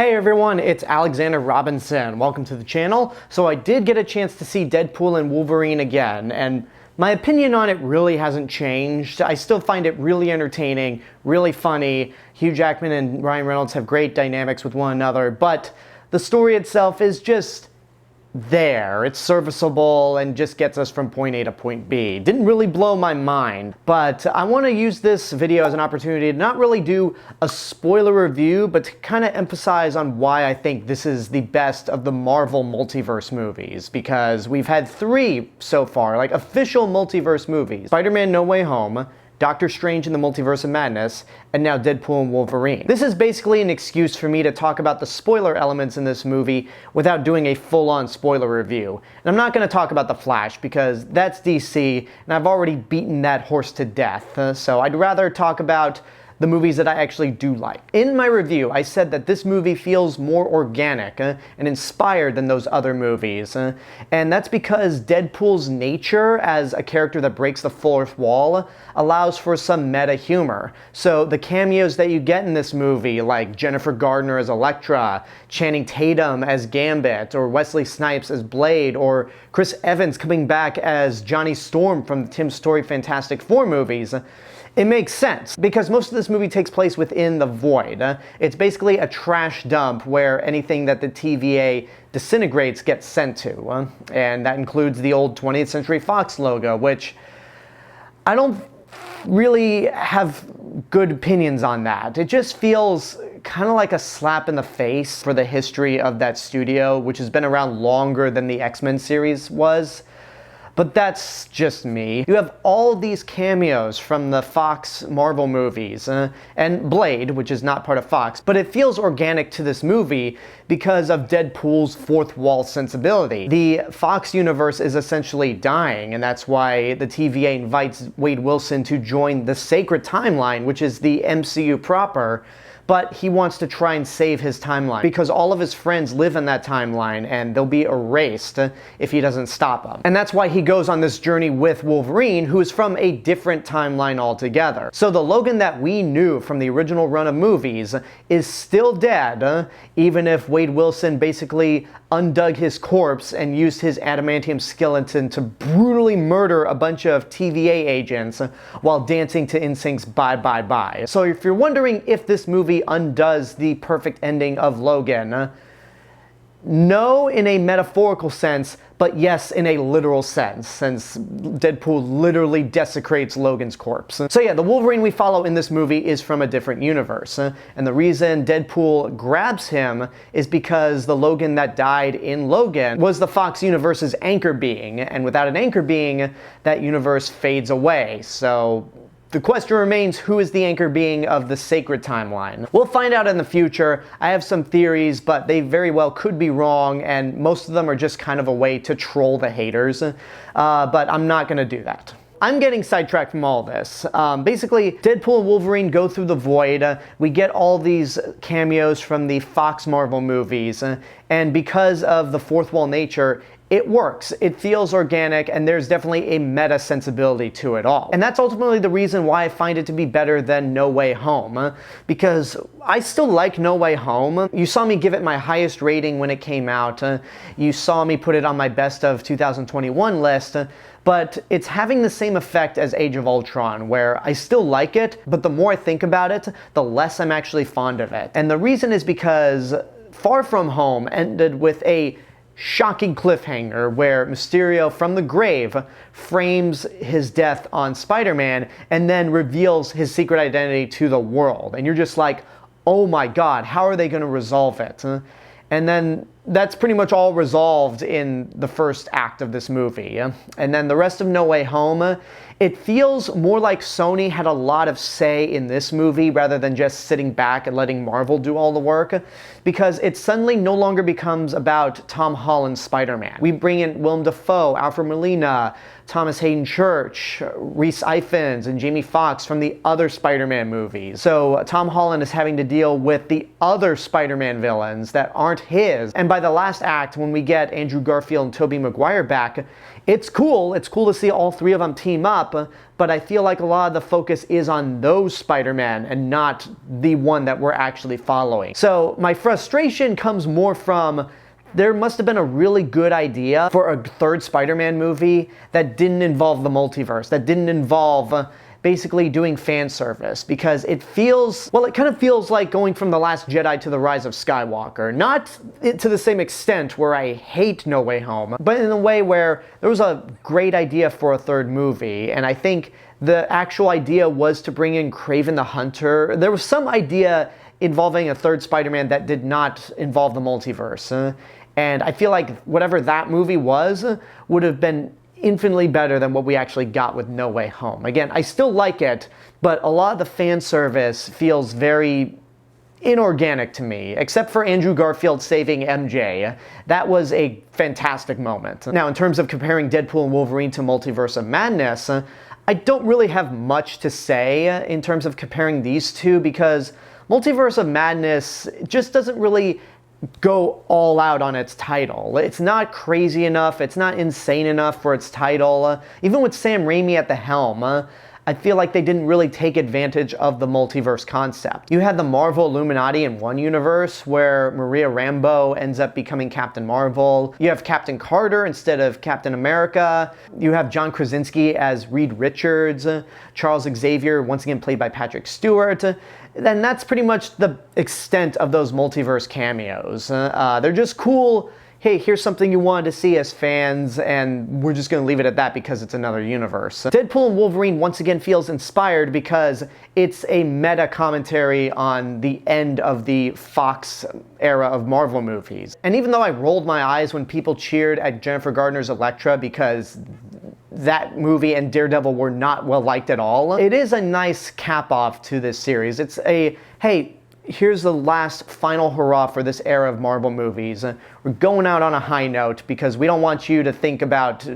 Hey everyone, it's Alexander Robinson. Welcome to the channel. So I did get a chance to see Deadpool and Wolverine again, and my opinion on it really hasn't changed. I still find it really entertaining, really funny. Hugh Jackman and Ryan Reynolds have great dynamics with one another, but the story itself is just there. It's serviceable and just gets us from point A to point B. Didn't really blow my mind, but I want to use this video as an opportunity to not really do a spoiler review, but to kind of emphasize on why I think this is the best of the Marvel Multiverse movies, because we've had 3 so far, like official multiverse movies. Spider-Man No Way Home, Doctor Strange in the Multiverse of Madness, and now Deadpool and Wolverine. This is basically an excuse for me to talk about the spoiler elements in this movie without doing a full-on spoiler review. And I'm not going to talk about The Flash because that's DC, and I've already beaten that horse to death, so I'd rather talk about the movies that I actually do like. In my review, I said that this movie feels more organic and inspired than those other movies. And that's because Deadpool's nature as a character that breaks the fourth wall allows for some meta humor. So the cameos that you get in this movie, like Jennifer Garner as Elektra, Channing Tatum as Gambit, or Wesley Snipes as Blade, or Chris Evans coming back as Johnny Storm from the Tim Story Fantastic Four movies, it makes sense, because most of this movie takes place within the void. It's basically a trash dump where anything that the TVA disintegrates gets sent to. And that includes the old 20th Century Fox logo, which I don't really have good opinions on that. It just feels kind of like a slap in the face for the history of that studio, which has been around longer than the X-Men series was. But that's just me. You have all these cameos from the Fox Marvel movies, and Blade, which is not part of Fox, but it feels organic to this movie because of Deadpool's fourth wall sensibility. The Fox universe is essentially dying, and that's why the TVA invites Wade Wilson to join the Sacred Timeline, which is the MCU proper. But he wants to try and save his timeline because all of his friends live in that timeline and they'll be erased if he doesn't stop them. And that's why he goes on this journey with Wolverine, who is from a different timeline altogether. So the Logan that we knew from the original run of movies is still dead, even if Wade Wilson basically undug his corpse and used his adamantium skeleton to brutally murder a bunch of TVA agents while dancing to NSYNC's Bye Bye Bye. So if you're wondering if this movie undoes the perfect ending of Logan, no in a metaphorical sense, but yes in a literal sense, since Deadpool literally desecrates Logan's corpse. So yeah, the Wolverine we follow in this movie is from a different universe, and the reason Deadpool grabs him is because the Logan that died in Logan was the Fox universe's anchor being, and without an anchor being, that universe fades away. So the question remains, who is the anchor being of the Sacred Timeline? We'll find out in the future. I have some theories, but they very well could be wrong, and most of them are just kind of a way to troll the haters, but I'm not going to do that. I'm getting sidetracked from all this. Basically, Deadpool and Wolverine go through the void. We get all these cameos from the Fox Marvel movies, and because of the fourth wall nature, it works. It feels organic, and there's definitely a meta sensibility to it all. And that's ultimately the reason why I find it to be better than No Way Home, because I still like No Way Home. You saw me give it my highest rating when it came out. You saw me put it on my best of 2021 list. But it's having the same effect as Age of Ultron, where I still like it, but the more I think about it, the less I'm actually fond of it. And the reason is because Far From Home ended with a shocking cliffhanger where Mysterio from the grave frames his death on Spider-Man and then reveals his secret identity to the world. And you're just like, oh my god, how are they going to resolve it? And then that's pretty much all resolved in the first act of this movie. And then the rest of No Way Home, it feels more like Sony had a lot of say in this movie rather than just sitting back and letting Marvel do all the work, because it suddenly no longer becomes about Tom Holland's Spider-Man. We bring in Willem Dafoe, Alfred Molina, Thomas Hayden Church, Rhys Ifans, and Jamie Foxx from the other Spider-Man movies. So Tom Holland is having to deal with the other Spider-Man villains that aren't his. And by the last act, when we get Andrew Garfield and Tobey Maguire back, it's cool. It's cool to see all three of them team up, but I feel like a lot of the focus is on those Spider-Man and not the one that we're actually following. So my frustration comes more from there must have been a really good idea for a third Spider-Man movie that didn't involve the multiverse, that didn't involve basically doing fan service, because it feels, well, it kind of feels like going from The Last Jedi to The Rise of Skywalker. Not to the same extent where I hate No Way Home, but in a way where there was a great idea for a third movie, and I think the actual idea was to bring in Kraven the Hunter. There was some idea involving a third Spider-Man that did not involve the multiverse. And I feel like whatever that movie was would have been infinitely better than what we actually got with No Way Home. Again, I still like it, but a lot of the fan service feels very inorganic to me, except for Andrew Garfield saving MJ. That was a fantastic moment. Now, in terms of comparing Deadpool and Wolverine to Multiverse of Madness, I don't really have much to say in terms of comparing these two, because Multiverse of Madness just doesn't really go all out on its title. It's not crazy enough, it's not insane enough for its title. Even with Sam Raimi at the helm, I feel like they didn't really take advantage of the multiverse concept. You had the Marvel Illuminati in one universe, where Maria Rambeau ends up becoming Captain Marvel. You have Captain Carter instead of Captain America. You have John Krasinski as Reed Richards. Charles Xavier, once again played by Patrick Stewart. Then that's pretty much the extent of those multiverse cameos. They're just cool. Hey, here's something you wanted to see as fans, and we're just going to leave it at that because it's another universe. Deadpool and Wolverine once again feels inspired because it's a meta commentary on the end of the Fox era of Marvel movies. And even though I rolled my eyes when people cheered at Jennifer Garner's Elektra because that movie and Daredevil were not well liked at all, it is a nice cap off to this series. It's a, hey, here's the last final hurrah for this era of Marvel movies. We're going out on a high note because we don't want you to think about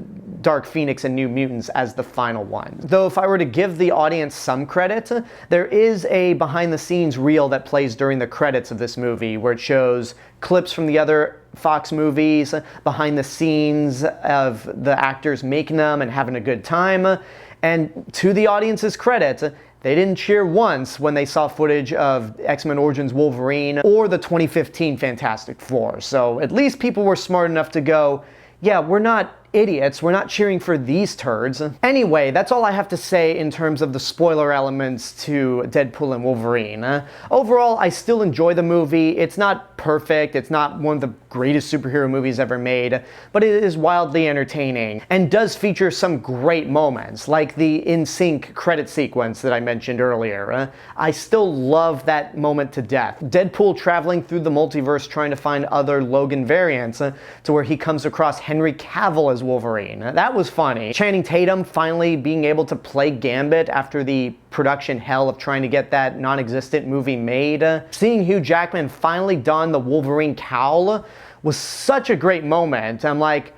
Dark Phoenix and New Mutants as the final one. Though if I were to give the audience some credit, there is a behind-the-scenes reel that plays during the credits of this movie where it shows clips from the other Fox movies, behind the scenes of the actors making them and having a good time. And to the audience's credit, they didn't cheer once when they saw footage of X-Men Origins Wolverine or the 2015 Fantastic Four. So at least people were smart enough to go, yeah, we're not idiots, we're not cheering for these turds. Anyway, that's all I have to say in terms of the spoiler elements to Deadpool and Wolverine. Overall, I still enjoy the movie. It's not perfect, it's not one of the greatest superhero movies ever made, but it is wildly entertaining and does feature some great moments, like the in-sync credit sequence that I mentioned earlier. I still love that moment to death. Deadpool traveling through the multiverse trying to find other Logan variants to where he comes across Henry Cavill as Wolverine. That was funny. Channing Tatum finally being able to play Gambit after the production hell of trying to get that non-existent movie made. Seeing Hugh Jackman finally don the Wolverine cowl was such a great moment. I'm like,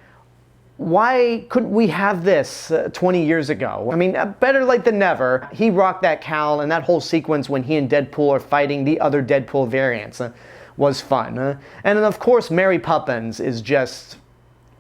why couldn't we have this 20 years ago? I mean, better late than never. He rocked that cowl, and that whole sequence when he and Deadpool are fighting the other Deadpool variants was fun. And then of course Mary Poppins is just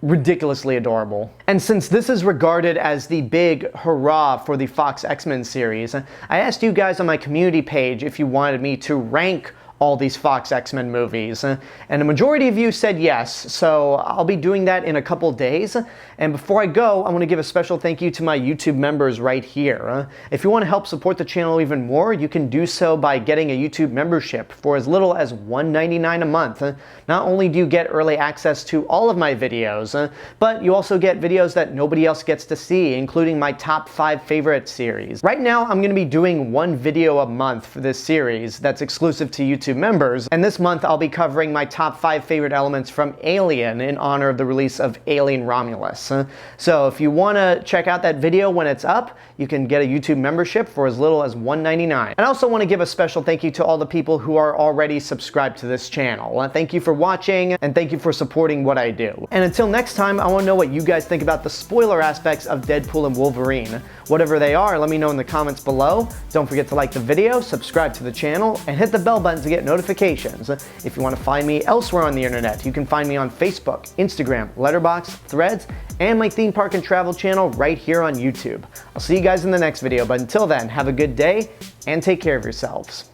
ridiculously adorable. And since this is regarded as the big hurrah for the Fox X-Men series, I asked you guys on my community page if you wanted me to rank all these Fox X-Men movies, and a majority of you said yes, so I'll be doing that in a couple days. And before I go, I want to give a special thank you to my YouTube members right here. If you want to help support the channel even more, you can do so by getting a YouTube membership for as little as $1.99 a month. Not only do you get early access to all of my videos, but you also get videos that nobody else gets to see, including my top 5 favorite series. Right now, I'm going to be doing one video a month for this series that's exclusive to YouTube members, and this month I'll be covering my top 5 favorite elements from Alien in honor of the release of Alien Romulus. So if you want to check out that video when it's up, you can get a YouTube membership for as little as $1.99. I also want to give a special thank you to all the people who are already subscribed to this channel. Thank you for watching, and thank you for supporting what I do. And until next time, I want to know what you guys think about the spoiler aspects of Deadpool and Wolverine. Whatever they are, let me know in the comments below. Don't forget to like the video, subscribe to the channel, and hit the bell button to get get notifications. If you want to find me elsewhere on the internet, you can find me on Facebook, Instagram, Letterboxd, Threads, and my theme park and travel channel right here on YouTube. I'll see you guys in the next video, but until then, have a good day and take care of yourselves.